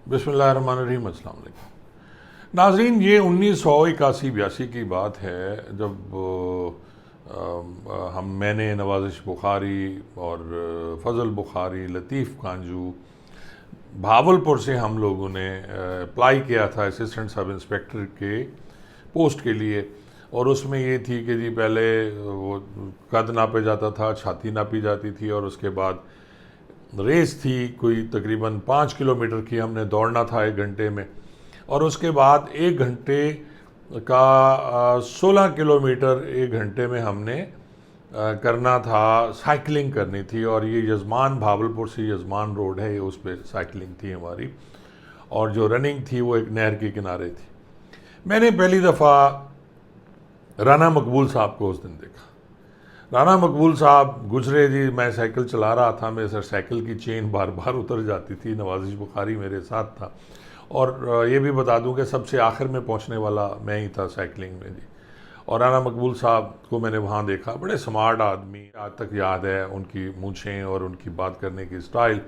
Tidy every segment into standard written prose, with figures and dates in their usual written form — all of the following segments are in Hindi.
बिस्मिल्लाहिर्रहमानिर्रहीम, अस्सलाम वालेकुम। नाजरीन, ये 1981-82 की बात है जब मैंने नवाजिश बुखारी और फजल बुखारी, लतीफ़ कांजू, भावलपुर से हम लोगों ने अप्लाई किया था असिस्टेंट सब इंस्पेक्टर के पोस्ट के लिए। और उसमें ये थी कि जी पहले वो कद नापे जाता था, छाती नापी जाती थी, और उसके बाद रेस थी कोई तकरीबन 5 किलोमीटर की, हमने दौड़ना था 1 घंटे में। और उसके बाद 1 घंटे का 16 किलोमीटर 1 घंटे में हमने करना था, साइकिलिंग करनी थी। और ये यजमान, भावलपुर से यजमान रोड है, ये उस पर साइकिलिंग थी हमारी। और जो रनिंग थी वो एक नहर के किनारे थी। मैंने पहली दफ़ा राना मकबूल साहब को उस दिन देखा। राना मकबूल साहब गुजरे जी, मैं साइकिल चला रहा था, मेरे सर साइकिल की चेन बार बार उतर जाती थी। नवाजिश बुखारी मेरे साथ था, और ये भी बता दूं कि सबसे आखिर में पहुंचने वाला मैं ही था साइकिलिंग में जी। और राना मकबूल साहब को मैंने वहाँ देखा, बड़े स्मार्ट आदमी, आज तक याद है उनकी मूँछें और उनकी बात करने की स्टाइल।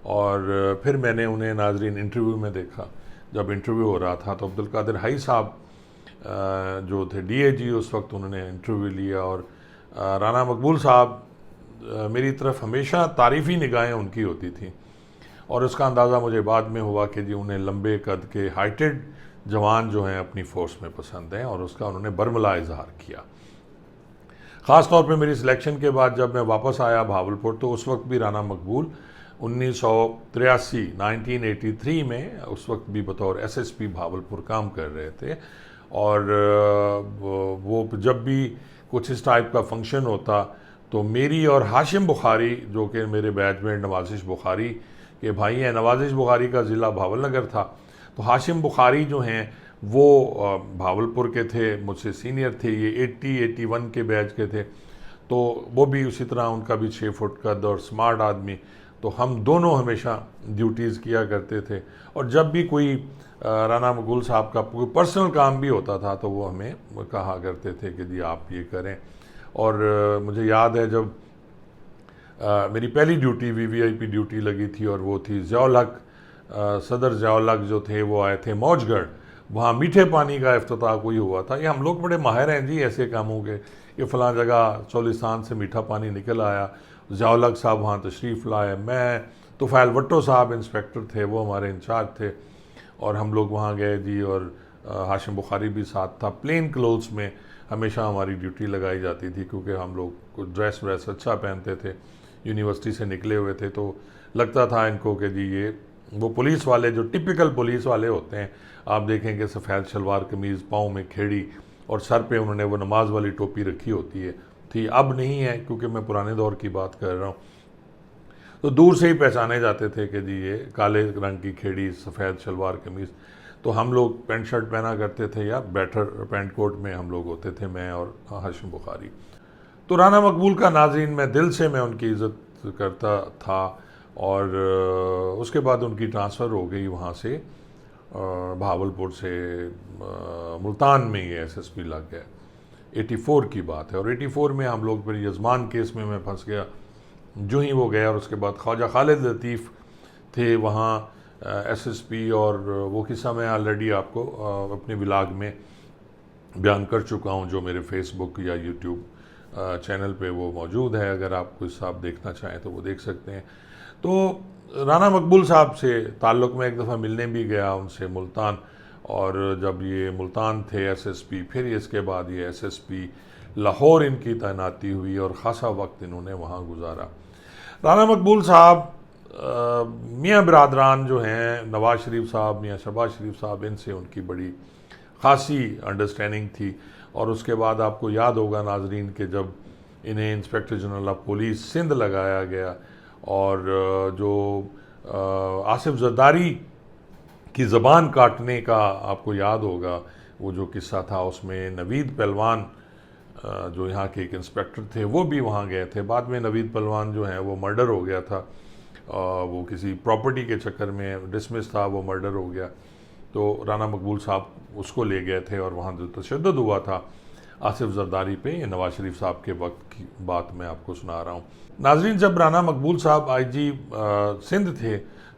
और फिर मैंने उन्हें नाजरीन इंटरव्यू में देखा। जब इंटरव्यू हो रहा था तो अब्दुल कादिर हाई साहब जो थे डीएजी उस वक्त, उन्होंने इंटरव्यू लिया। और राना मकबूल साहब मेरी तरफ हमेशा तारीफ़ी निगाहें उनकी होती थी। और उसका अंदाज़ा मुझे बाद में हुआ कि जी उन्हें लंबे कद के हाइटेड जवान जो हैं अपनी फ़ोर्स में पसंद हैं, और उसका उन्होंने बरमला इजहार किया। ख़ास तौर पे मेरी सिलेक्शन के बाद जब मैं वापस आया भावलपुर, तो उस वक्त भी राना मकबूल 1983 में उस वक्त भी बतौर एसएसपी भावलपुर काम कर रहे थे। और वो जब भी कुछ इस टाइप का फंक्शन होता तो मेरी और हाशिम बुखारी, जो कि मेरे बैचमेट नवाजिश बुखारी के भाई हैं, नवाजिश बुखारी का ज़िला भावलनगर था, तो हाशिम बुखारी जो हैं वो भावलपुर के थे, मुझसे सीनियर थे, ये 81 के बैच के थे। तो वो भी उसी तरह, उनका भी 6 फुट कद और स्मार्ट आदमी। तो हम दोनों हमेशा ड्यूटीज़ किया करते थे। और जब भी कोई राना मकबूल साहब का कोई पर्सनल काम भी होता था तो वो हमें कहा करते थे कि जी आप ये करें। और मुझे याद है जब मेरी पहली ड्यूटी वीवीआईपी ड्यूटी लगी थी, और वो थी ज़ियाउल हक, सदर ज़ियाउल हक जो थे वो आए थे मौजगढ़। वहाँ मीठे पानी का इफ्तिताह कोई हुआ था। ये हम लोग बड़े माहिर हैं जी ऐसे कामों के, कि फ़लाँ जगह चौलिस्तान से मीठा पानी निकल आया, ज़ियाउल हक साहब वहाँ तशरीफ़ लाए, मैं तुफ़ैल भट्टो साहब इंस्पेक्टर थे, वो हमारे इंचार्ज थे, और हम लोग वहाँ गए जी। और हाशिम बुखारी भी साथ था। प्लेन क्लोथ्स में हमेशा हमारी ड्यूटी लगाई जाती थी, क्योंकि हम लोग ड्रेस व्रेस अच्छा पहनते थे, यूनिवर्सिटी से निकले हुए थे, तो लगता था इनको कि जी ये वो पुलिस वाले जो टिपिकल पुलिस वाले होते हैं। आप देखेंगे सफ़ेद शलवार कमीज़, पाँव में खेड़ी, और सर पे उन्होंने वो नमाज वाली टोपी रखी होती है, थी, अब नहीं है क्योंकि मैं पुराने दौर की बात कर रहा हूँ। तो दूर से ही पहचाने जाते थे कि जी ये काले रंग की खेड़ी, सफ़ेद शलवार कमीज़। तो हम लोग पैंट शर्ट पहना करते थे, या बैटर पैंट कोट में हम लोग होते थे, मैं और हाशिम बुखारी। तो राना मकबूल का नाज़रीन मैं दिल से मैं उनकी इज़्ज़त करता था। और उसके बाद उनकी ट्रांसफ़र हो गई वहाँ से, भावलपुर से मुल्तान में ये एसएसपी लग गया। 84 की बात है। और 84 में हम लोग फिर यजमान केस में मैं फंस गया जो ही वो गया। और उसके बाद ख्वाजा खालिद लतीफ़ थे वहाँ एसएसपी, और वो किस्सा मैं ऑलरेडी आपको अपने व्लॉग में बयान कर चुका हूँ, जो मेरे फेसबुक या यूट्यूब चैनल पे वो मौजूद है। अगर आप कोई साहब देखना चाहें तो वो देख सकते हैं। तो राना मकबूल साहब से ताल्लुक़ में एक दफ़ा मिलने भी गया उनसे मुल्तान। और जब ये मुल्तान थे एसएसपी, फिर इसके बाद ये एसएसपी लाहौर इनकी तैनाती हुई, और ख़ासा वक्त इन्होंने वहाँ गुजारा। राना मकबूल साहब मियाँ बिरादरान जो हैं, नवाज शरीफ साहब, मियाँ शहबाज शरीफ साहब, इनसे उनकी बड़ी ख़ासी अंडरस्टैंडिंग थी। और उसके बाद आपको याद होगा नाजरीन कि जब इन्हें inspector general of police Sindh लगाया गया, और जो आसिफ जरदारी की ज़बान काटने का आपको याद होगा वो जो किस्सा था, उसमें नवीद पहलवान जो यहाँ के एक इंस्पेक्टर थे वो भी वहाँ गए थे। बाद में नवीद पहलवान जो है वो मर्डर हो गया था, वो किसी प्रॉपर्टी के चक्कर में डिसमिस था, वो मर्डर हो गया। तो राना मकबूल साहब उसको ले गए थे, और वहाँ जो तशद्दुद हुआ था आसिफ जरदारी पे, ये नवाज शरीफ साहब के वक्त की बात मैं आपको सुना रहा हूँ। नाजरीन, जब राना मकबूल साहब आईजी सिंध थे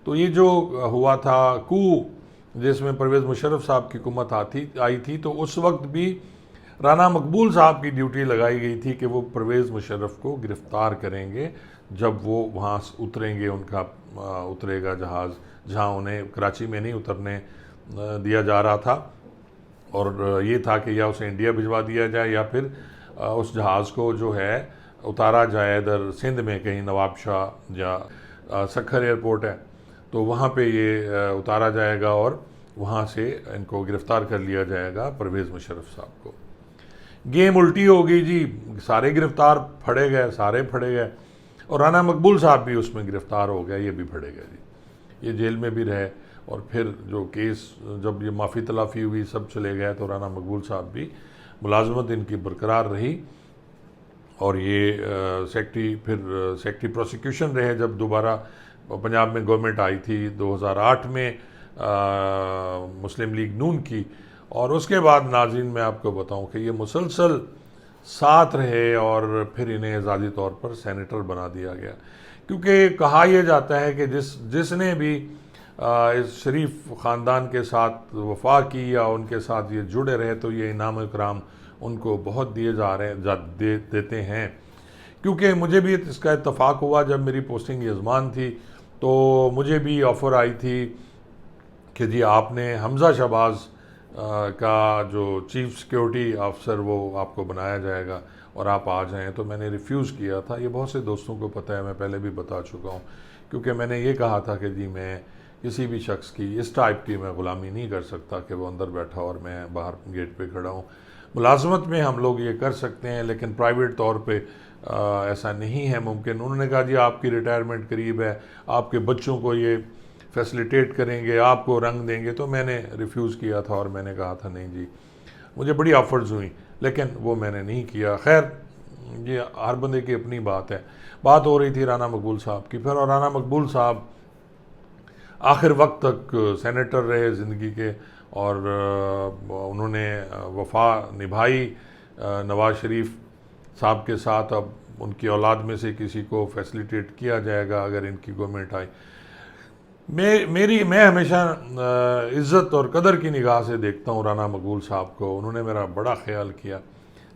तो ये जो हुआ था कू, जिसमें परवेज़ मुशर्रफ साहब की हुकूमत आई थी, तो उस वक्त भी राना मकबूल साहब की ड्यूटी लगाई गई थी कि वो परवेज़ मुशर्रफ को गिरफ़्तार करेंगे जब वो वहाँ उतरेंगे, उनका उतरेगा जहाज़, जहाँ उन्हें कराची में नहीं उतरने दिया जा रहा था। और ये था कि या उसे इंडिया भिजवा दिया जाए या फिर उस जहाज़ को जो है उतारा जाए इधर सिंध में कहीं, नवाब शाह या सखर एयरपोर्ट है, तो वहाँ पे ये उतारा जाएगा और वहाँ से इनको गिरफ़्तार कर लिया जाएगा परवेज़ मुशर्रफ साहब को। गेम उल्टी हो गई जी, सारे गिरफ़्तार फड़े गए, सारे फड़े गए, और राना मकबूल साहब भी उसमें गिरफ़्तार हो गए, ये भी फड़े गए जी, ये जेल में भी रहे। और फिर जो केस, जब ये माफ़ी तलाफ़ी हुई, सब चले गए, तो राना मकबूल साहब भी, मुलाजमत इनकी बरकरार रही, और ये सेक्रेटरी प्रोसिक्यूशन रहे जब दोबारा पंजाब में गवर्नमेंट आई थी 2008 में मुस्लिम लीग नून की। और उसके बाद नाज़रीन मैं आपको बताऊं कि ये मुसलसल साथ रहे और फिर इन्हें एजाज़ी तौर पर सेनेटर बना दिया गया, क्योंकि कहा यह जाता है कि जिसने भी इस शरीफ ख़ानदान के साथ वफा की या उनके साथ ये जुड़े रहे, तो ये इनाम इकराम उनको बहुत दिए जा रहे हैं, देते हैं। क्योंकि मुझे भी इसका इत्तफ़ाक़ हुआ, जब मेरी पोस्टिंग यज़मान थी तो मुझे भी ऑफ़र आई थी कि जी आपने हमज़ा शहबाज का जो चीफ़ सिक्योरिटी ऑफिसर वो आपको बनाया जाएगा और आप आ जाएं, तो मैंने रिफ्यूज़ किया था। ये बहुत से दोस्तों को पता है, मैं पहले भी बता चुका हूँ, क्योंकि मैंने ये कहा था कि जी मैं किसी भी शख्स की इस टाइप की मैं ग़ुलामी नहीं कर सकता कि वो अंदर बैठा और मैं बाहर गेट पे खड़ा हूँ। मुलाजमत में हम लोग ये कर सकते हैं, लेकिन प्राइवेट तौर पे ऐसा नहीं है मुमकिन। उन्होंने कहा जी आपकी रिटायरमेंट करीब है, आपके बच्चों को ये फैसिलिटेट करेंगे, आपको रंग देंगे, तो मैंने रिफ्यूज़ किया था और मैंने कहा था नहीं जी, मुझे बड़ी ऑफ़र्स हुई लेकिन वो मैंने नहीं किया। खैर, ये हर बंदे की अपनी बात है। बात हो रही थी राना मकबूल साहब की फिर, और राना मकबूल साहब आखिर वक्त तक सेनेटर रहे ज़िंदगी के, और उन्होंने वफा निभाई नवाज़ शरीफ साहब के साथ। अब उनकी औलाद में से किसी को फैसिलिटेट किया जाएगा अगर इनकी गवर्नमेंट आई। मैं हमेशा इज़्ज़त और कदर की निगाह से देखता हूँ राना मकबूल साहब को। उन्होंने मेरा बड़ा ख्याल किया,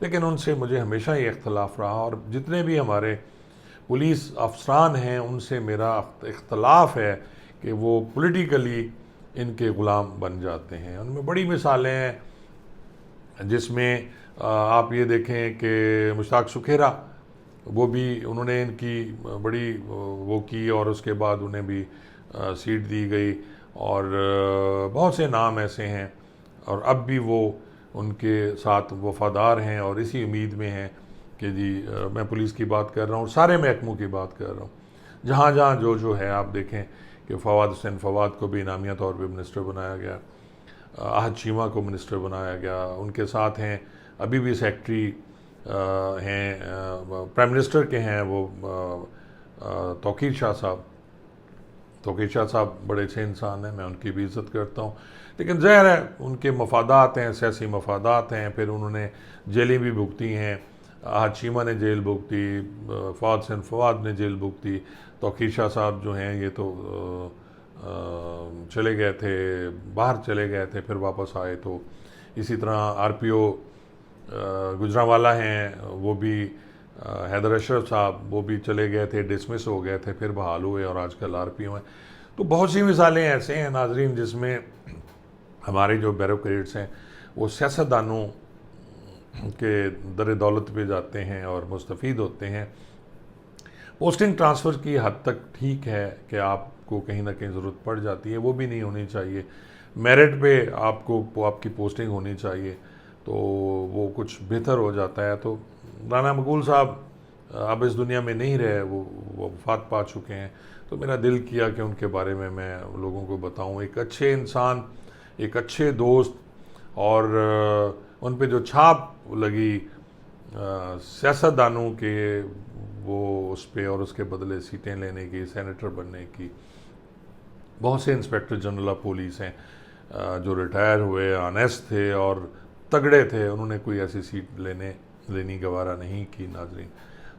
लेकिन उनसे मुझे हमेशा ही इख्तलाफ रहा, और जितने भी हमारे पुलिस अफसरान हैं उनसे मेरा इख्तलाफ है कि वो पॉलिटिकली इनके ग़ुलाम बन जाते हैं। उनमें बड़ी मिसालें हैं, जिसमें आप ये देखें कि मुश्ताक सुखेरा, वो भी उन्होंने इनकी बड़ी वो की, और उसके बाद उन्हें भी सीट दी गई, और बहुत से नाम ऐसे हैं, और अब भी वो उनके साथ वफादार हैं और इसी उम्मीद में हैं कि जी मैं पुलिस की बात कर रहा हूँ, सारे महकमों की बात कर रहा हूँ, जहाँ जहाँ जो है आप देखें कि फवाद हुसैन फवाद को भी इनामिया तौर पे मिनिस्टर बनाया गया, आहद चीमा को मिनिस्टर बनाया गया, उनके साथ हैं अभी भी सेक्रेटरी हैं प्राइम मिनिस्टर के हैं वो तौकीर शाह साहब। तौकीर शाह साहब बड़े अच्छे इंसान हैं, मैं उनकी भी इज़्ज़त करता हूँ, लेकिन ज़ाहिर है उनके मफादात हैं, सियासी मफादात हैं। फिर उन्होंने जेलें भी भुगती हैं, आहद चीमा ने जेल भुगती, फवाद हुसैन फवाद ने जेल भुगती, तौकीर शाह साहब जो हैं ये तो चले गए थे, बाहर चले गए थे, फिर वापस आए। तो इसी तरह RPO गुजरांवाला हैं, वो भी हैदर अशरफ साहब, वो भी चले गए थे, डिसमिस हो गए थे, फिर बहाल हुए और आजकल RPO हैं। तो बहुत सी मिसालें ऐसे हैं नाजरीन, जिसमें हमारे जो ब्यूरोक्रेट्स हैं वो सियासतदानों के दर दौलत पे जाते हैं और मुस्तफ़ीद होते हैं। पोस्टिंग ट्रांसफ़र की हद तक ठीक है कि आपको कहीं ना कहीं ज़रूरत पड़ जाती है, वो भी नहीं होनी चाहिए। मेरिट पे आपको आपकी पोस्टिंग होनी चाहिए, तो वो कुछ बेहतर हो जाता है। तो राना मकबूल साहब अब इस दुनिया में नहीं रहे, वो वफ़ात पा चुके हैं, तो मेरा दिल किया कि उनके बारे में मैं लोगों को बताऊं। एक अच्छे इंसान, एक अच्छे दोस्त, और उन पे जो छाप लगी सियासतदानों के, वो उस पर और उसके बदले सीटें लेने की, सेनेटर बनने की। बहुत से इंस्पेक्टर जनरल ऑफ पुलिस हैं जो रिटायर हुए, ऑनेस्ट थे और तगड़े थे, उन्होंने कोई ऐसी सीट लेनी गवारा नहीं की नाजरीन।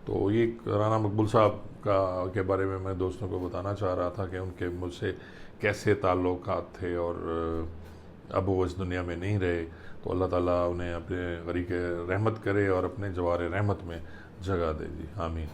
तो ये राना मकबूल साहब का के बारे में मैं दोस्तों को बताना चाह रहा था कि उनके मुझसे कैसे ताल्लुकात थे, और अब वो इस दुनिया में नहीं रहे। तो अल्लाह ताला उन्हें अपने गरीक रहमत करे और अपने जवार रहमत में जगह दे जी, आमीन।